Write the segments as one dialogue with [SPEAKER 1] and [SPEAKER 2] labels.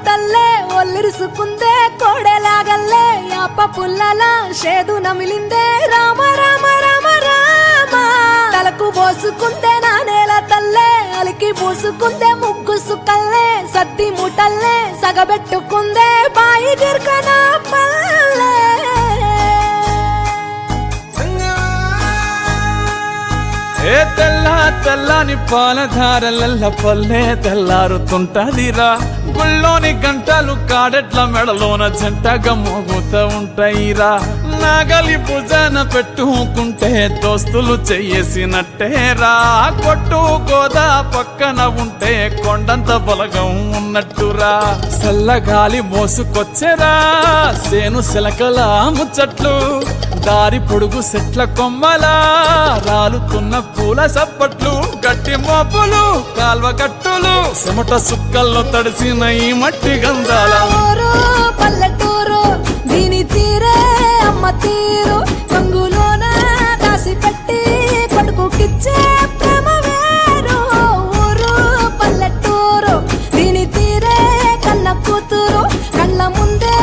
[SPEAKER 1] తల్లే ఒల్లిరుసుకుందే కోడెలాగల్లే యాప పుల్లల షేదు నమిలిందే రామ రామ రామ రామ తలకు పోసుకుందే నా నేల తల్లే అలికి పూసుకుందే ముగ్గు సుక్కల్లే సద్ది ముటల్లే సగబెట్టుకుందే బాయి గిర్కన పల్లె
[SPEAKER 2] ఏ తెల్ల తెల్లని పాలధారలల్ల పల్లె తెల్లారుతుంటదిరా గుళ్ళోని గంటలు కాడెట్ల మెడలోన జంటగా మోగుతూ ఉంటాయిరా నాగలి భుజాన పెట్టుకుంటే దోస్తులు చెయ్యేసినట్టేరా కొట్టు గోదా పక్కన ఉంటే కొండంత బలగం ఉన్నట్టురా చల్లగాలి మోసుకొచ్చెరా సేను శిలకల ముచ్చట్లు దారి పొడుగు చెట్ల కొమ్మలా రాలుతున్న పూల సప్పట్లు గట్టి మోపులు కాల్వ గట్టులు చెమట సుక్కల్లో తడిసిన ఈ మట్టి గంధాల
[SPEAKER 1] ఊరు పల్లెటూరు దీని తీరే అమ్మ తీరు కంగులోన దాసి పెట్టి కొడుకుకిచ్చే ప్రేమ వేరు ఊరు పల్లెటూరు దీని తీరే కన్న కూతురు కళ్ళ ముందే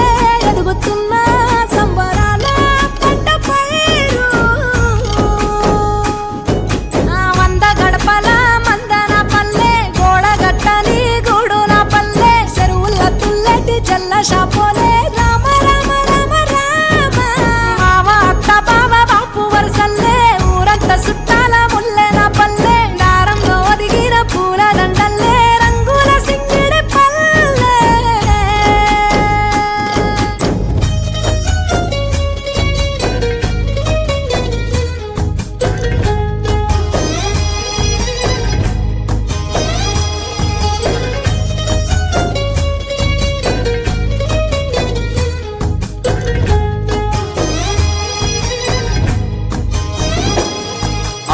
[SPEAKER 1] ఎదుగుతున్న సంబరాల పంట పైరు వంద గడపల మందన పల్లె గోడ గట్టని గూడు నా పల్లె చెరువుల తుల్లటి జల్ల షాపోలే రామ రామ రామ రామ మావ అత్త బావ బాపు వరసల్లే ఊరంత సుట్టాల ముల్లె నా పల్లె దారంలో ఒదిగిన పూల దండల్లే రంగుల సింగిడి పల్లె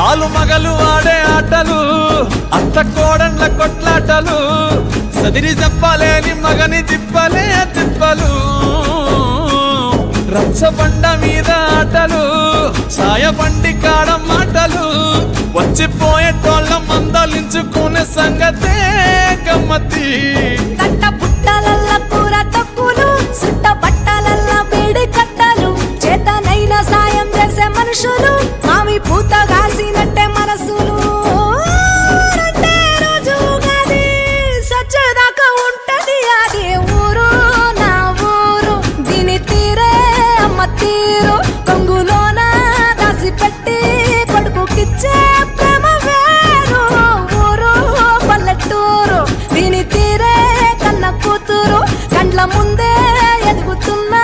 [SPEAKER 2] ఆలు మగలు ఆడే ఆటలు అత్త కోడన్ల కొట్లాటలు సదిరి చెప్పలేని మగని తిప్పలే తిప్పలు రచ్చబండ మీద ఆటలు ఛాయబండి కాడ మాటలు వచ్చిపోయేటోళ్ళ మందలించుకునే సంగతే గమ్మతి
[SPEAKER 1] కట్ట పుట్టలల్ల కూర తక్కువలు సుట్ట బట్టలల్ల వేడి కట్టలు చేతనైన సాయం చేసే మనుషులు మామి పూత కాసినట్టే మనసులు రండే రోజు ఉగాది, సచ్చేదాకా ఉంటది అది ఊరు నా ఊరు దీని తీరే అమ్మ తీరు కొంగులోన దాసి పెట్టి కొడుకుకిచ్చే ప్రేమ వేరు ఊరు పల్లెటూరు దీని తీరే కన్న కూతురు కండ్ల ముందే ఎదుగుతున్న